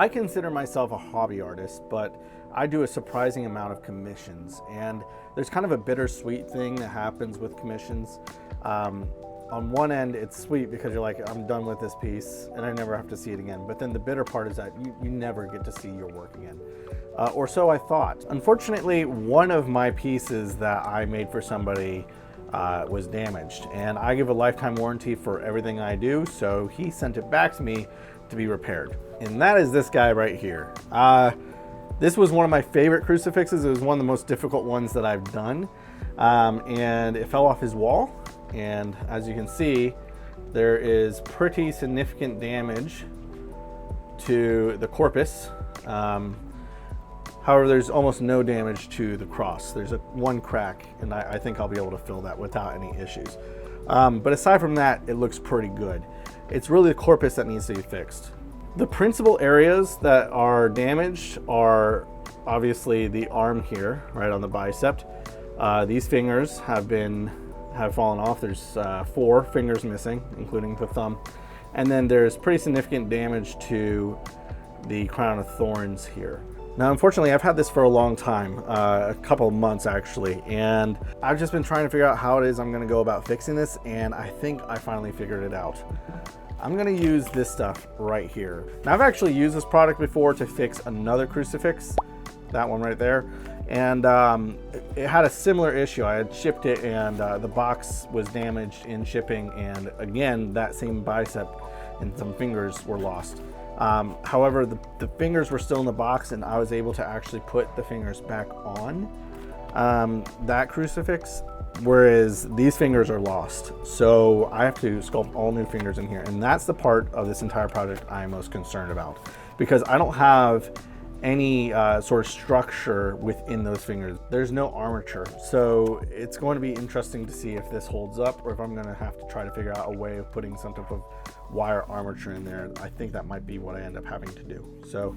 I consider myself a hobby artist, but I do a surprising amount of commissions, and there's kind of a bittersweet thing that happens with commissions. On one end, it's sweet because you're like, I'm done with this piece and I never have to see it again. But then the bitter part is that you never get to see your work again. Or so I thought. Unfortunately, one of my pieces that I made for somebody was damaged, and I give a lifetime warranty for everything I do, so he sent it back to me to be repaired. And that is this guy right here. This was one of my favorite crucifixes. It was one of the most difficult ones that I've done. And it fell off his wall. And as you can see, there is pretty significant damage to the corpus. However, there's almost no damage to the cross. There's one crack, and I think I'll be able to fill that without any issues. But aside from that, it looks pretty good. It's really the corpus that needs to be fixed. The principal areas that are damaged are obviously the arm here, right on the bicep. These fingers have fallen off. There's 4 fingers missing, including the thumb. And then there's pretty significant damage to the crown of thorns here. Now, unfortunately, I've had this for a long time, a couple of months actually, and I've just been trying to figure out how it is I'm gonna go about fixing this, and I think I finally figured it out. I'm gonna use this stuff right here. Now, I've actually used this product before to fix another crucifix, that one right there, and it had a similar issue. I had shipped it and the box was damaged in shipping, and again, that same bicep and some fingers were lost. However, the fingers were still in the box, and I was able to actually put the fingers back on that crucifix, whereas these fingers are lost. So I have to sculpt all new fingers in here, and that's the part of this entire project I'm most concerned about, because I don't have any sort of structure within those fingers. There's no armature, so it's going to be interesting to see if this holds up, or if I'm going to have to try to figure out a way of putting some type of wire armature in there. I think that might be what I end up having to do. So,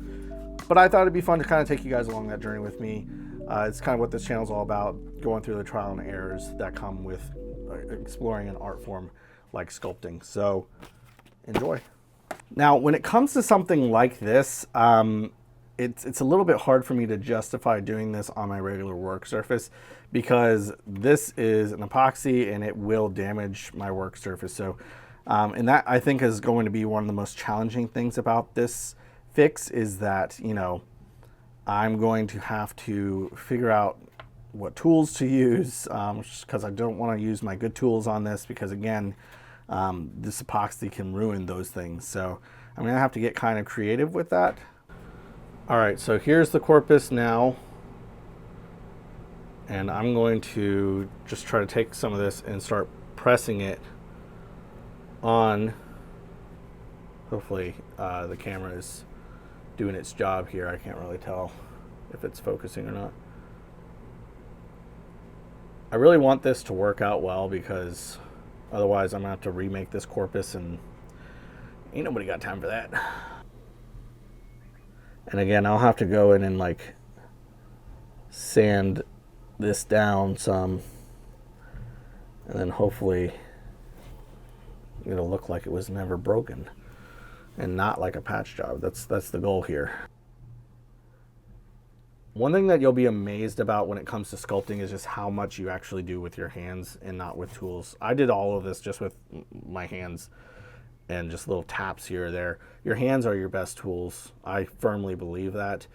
but I thought it'd be fun to kind of take you guys along that journey with me. It's kind of what this channel is all about, going through the trial and errors that come with exploring an art form like sculpting. So enjoy. Now, when it comes to something like this, it's a little bit hard for me to justify doing this on my regular work surface, because this is an epoxy and it will damage my work surface. So, and that I think is going to be one of the most challenging things about this fix, is that, you know, I'm going to have to figure out what tools to use, because I don't want to use my good tools on this, because again, this epoxy can ruin those things. So I'm gonna have to get kind of creative with that. All right, so here's the corpus now, and I'm going to just try to take some of this and start pressing it on. Hopefully the camera is doing its job here. I can't really tell if it's focusing or not. I really want this to work out well, because otherwise I'm gonna have to remake this corpus, and ain't nobody got time for that. And again, I'll have to go in and like sand this down some, and then hopefully it'll look like it was never broken and not like a patch job. That's the goal here. One thing that you'll be amazed about when it comes to sculpting is just how much you actually do with your hands and not with tools. I did all of this just with my hands and just little taps here or there. Your hands are your best tools. I firmly believe that.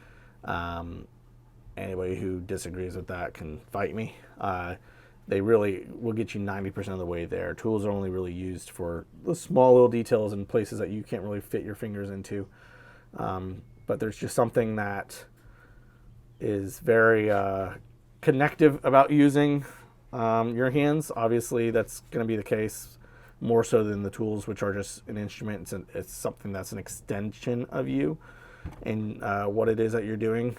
Anybody who disagrees with that can fight me. They really will get you 90% of the way there. Tools are only really used for the small little details and places that you can't really fit your fingers into. But there's just something that is very connective about using your hands. Obviously, that's going to be the case more so than the tools, which are just an instrument. It's something that's an extension of you and what it is that you're doing.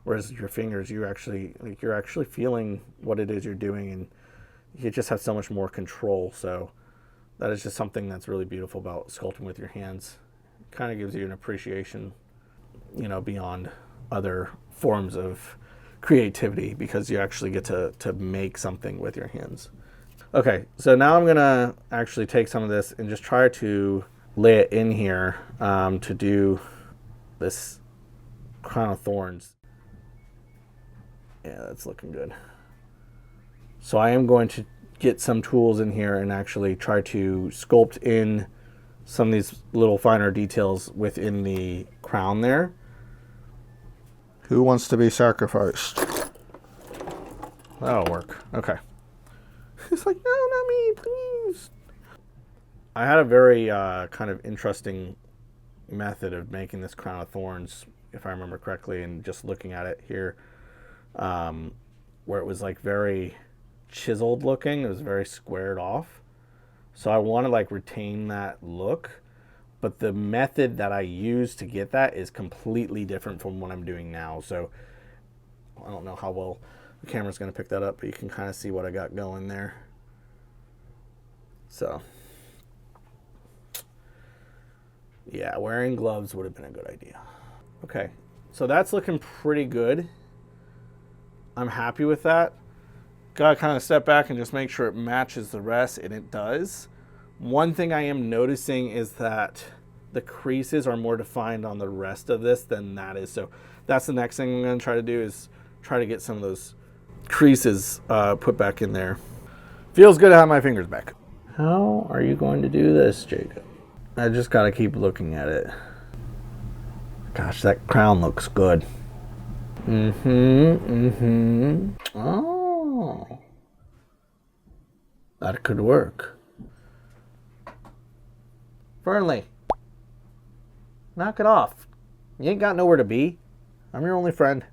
Whereas your fingers, you're actually feeling what it is you're doing, and you just have so much more control. So that is just something that's really beautiful about sculpting with your hands. It kind of gives you an appreciation, you know, beyond other forms of creativity, because you actually get to make something with your hands. Okay, so now I'm gonna actually take some of this and just try to lay it in here to do this crown of thorns. Yeah, that's looking good. So I am going to get some tools in here and actually try to sculpt in some of these little finer details within the crown there. Who wants to be sacrificed? That'll work. Okay. It's like, no, not me, please. I had a very kind of interesting method of making this crown of thorns, if I remember correctly, and just looking at it here, where it was like very chiseled looking. It was very squared off. So I want to like retain that look, but the method that I use to get that is completely different from what I'm doing now. So I don't know how well the camera's going to pick that up, but you can kind of see what I got going there. So yeah, wearing gloves would have been a good idea. Okay, so that's looking pretty good. I'm happy with that. Gotta kind of step back and just make sure it matches the rest, and it does. One thing I am noticing is that the creases are more defined on the rest of this than that is. So that's the next thing I'm gonna try to do, is try to get some of those creases put back in there. Feels good to have my fingers back. How are you going to do this, Jacob? I just gotta keep looking at it. Gosh, that crown looks good. Oh, that could work. Fernley, knock it off. You ain't got nowhere to be. I'm your only friend.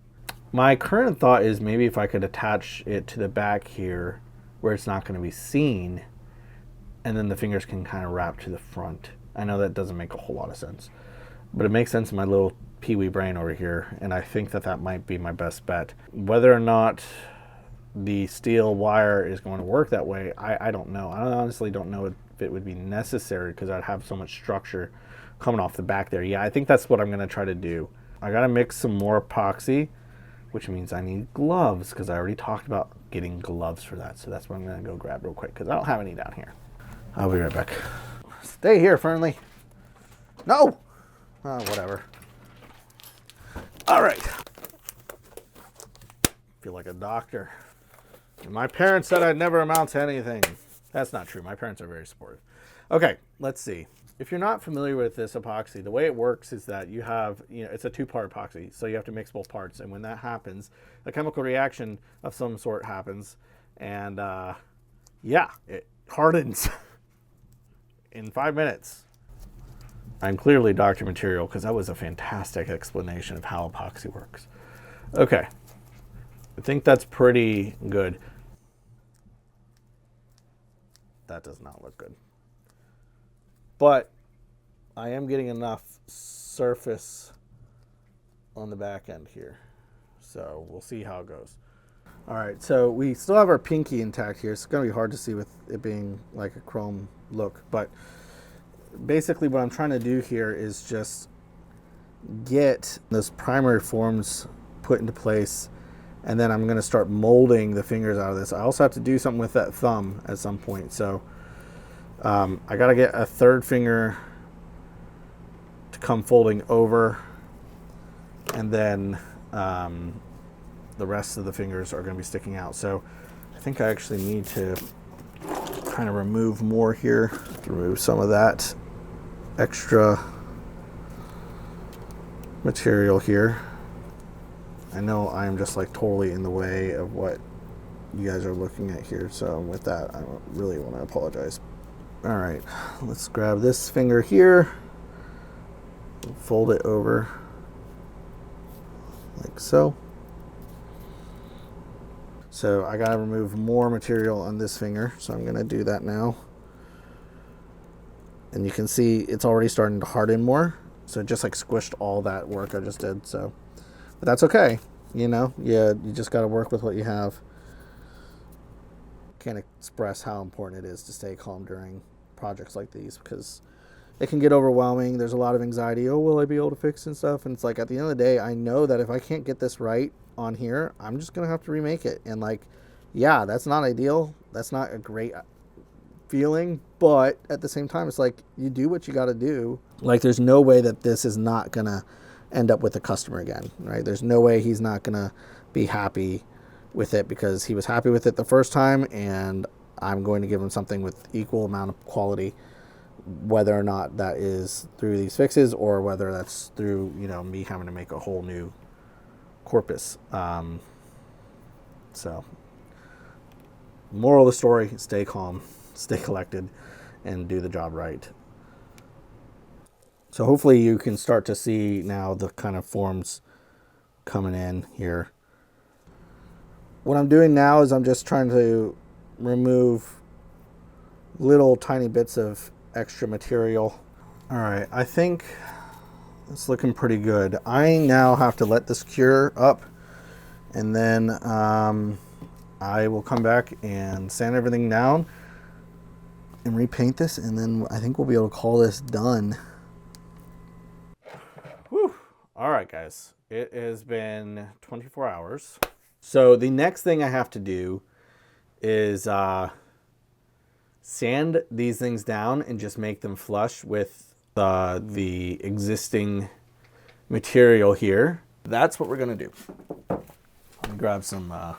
My current thought is maybe if I could attach it to the back here where it's not going to be seen, and then the fingers can kind of wrap to the front. I know that doesn't make a whole lot of sense, but it makes sense in my little peewee brain over here, and I think that that might be my best bet. Whether or not the steel wire is going to work that way, I don't know. I honestly don't know if it would be necessary, because I'd have so much structure coming off the back there. Yeah, I think that's what I'm going to try to do. I got to mix some more epoxy, which means I need gloves, because I already talked about getting gloves for that. So that's what I'm going to go grab real quick, because I don't have any down here. I'll be right back. Stay here, Fernley. No! Oh, whatever. All right. Feel like a doctor. My parents said I'd never amount to anything. That's not true. My parents are very supportive. Okay, let's see. If you're not familiar with this epoxy, the way it works is that you have, it's a two-part epoxy, so you have to mix both parts. And when that happens, a chemical reaction of some sort happens, and yeah, it hardens in 5 minutes. I'm clearly doctor material, because that was a fantastic explanation of how epoxy works. Okay, I think that's pretty good. That does not look good. But I am getting enough surface on the back end here. So we'll see how it goes. All right, so we still have our pinky intact here. It's going to be hard to see with it being like a chrome look. But basically what I'm trying to do here is just get those primary forms put into place. And then I'm going to start molding the fingers out of this. I also have to do something with that thumb at some point. So I got to get a third finger to come folding over. And then the rest of the fingers are going to be sticking out. So I think I actually need to kind of remove more here. Remove some of that extra material here. I know I am just like totally in the way of what you guys are looking at here. So with that, I really want to apologize. All right, let's grab this finger here, fold it over like so. So I gotta remove more material on this finger. So I'm gonna do that now. And you can see it's already starting to harden more. So it just like squished all that work I just did. So, but that's okay. Yeah, you just got to work with what you have. Can't express how important it is to stay calm during projects like these, because it can get overwhelming. There's a lot of anxiety. Oh, will I be able to fix and stuff? And it's like, at the end of the day, I know that if I can't get this right on here, I'm just going to have to remake it. And like, yeah, that's not ideal. That's not a great feeling, but at the same time, it's like, you do what you got to do. Like, there's no way that this is not going to end up with a customer again, right? There's no way he's not gonna be happy with it because he was happy with it the first time, and I'm going to give him something with equal amount of quality, whether or not that is through these fixes or whether that's through, you know, me having to make a whole new corpus. So moral of the story, stay calm, stay collected, and do the job right. So hopefully you can start to see now the kind of forms coming in here. What I'm doing now is I'm just trying to remove little tiny bits of extra material. All right, I think it's looking pretty good. I now have to let this cure up, and then I will come back and sand everything down and repaint this, and then I think we'll be able to call this done. Whew. All right, guys, it has been 24 hours. So the next thing I have to do is sand these things down and just make them flush with the existing material here. That's what we're gonna do. Let me grab some, what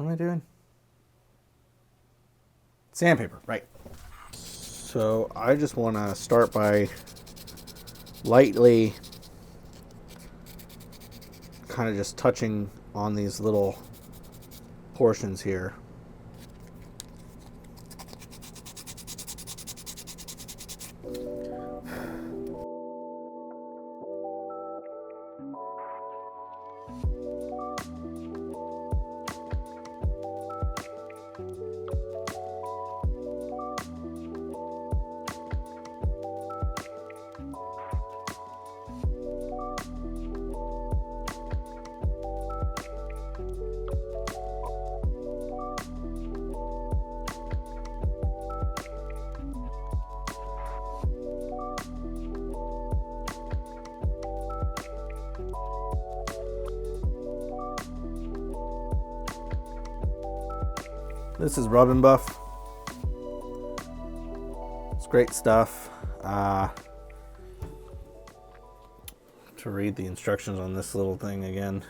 am I doing? Sandpaper, right. So I just wanna start by lightly kind of just touching on these little portions here. This is Rub and Buff. It's great stuff. To read the instructions on this little thing again.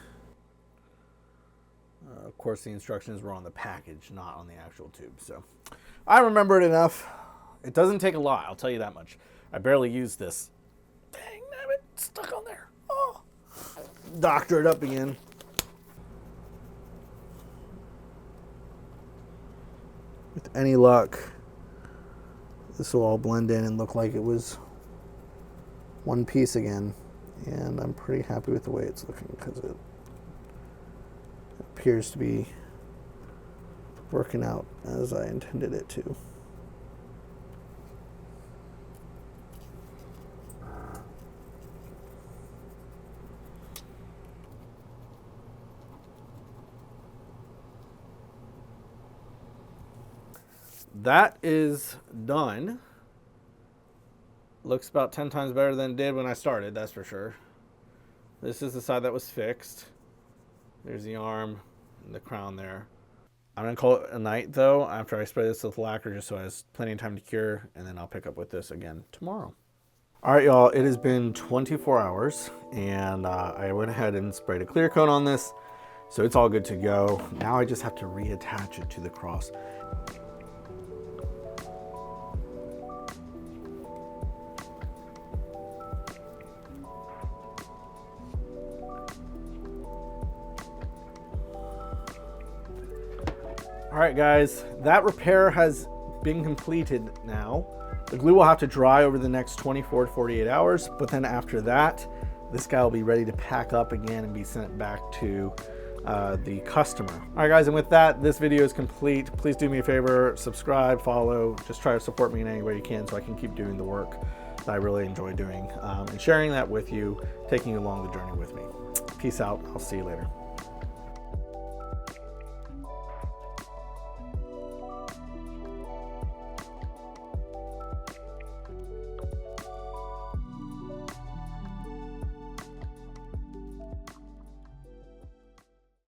Of course, the instructions were on the package, not on the actual tube. So I remember it enough. It doesn't take a lot, I'll tell you that much. I barely used this. Dang, damn it, it's stuck on there. Oh. Doctor it up again. With any luck, this will all blend in and look like it was one piece again. And I'm pretty happy with the way it's looking because it appears to be working out as I intended it to. That is done. Looks about 10 times better than it did when I started, that's for sure. This is the side that was fixed. There's the arm and the crown there. I'm gonna call it a night though after I spray this with lacquer just so it has plenty of time to cure, and then I'll pick up with this again tomorrow. All right, y'all, it has been 24 hours and I went ahead and sprayed a clear coat on this, so it's all good to go. Now I just have to reattach it to the cross. All right, guys, that repair has been completed now. The glue will have to dry over the next 24 to 48 hours, but then after that, this guy will be ready to pack up again and be sent back to the customer. All right, guys, and with that, this video is complete. Please do me a favor, subscribe, follow, just try to support me in any way you can so I can keep doing the work that I really enjoy doing and sharing that with you, taking you along the journey with me. Peace out. I'll see you later.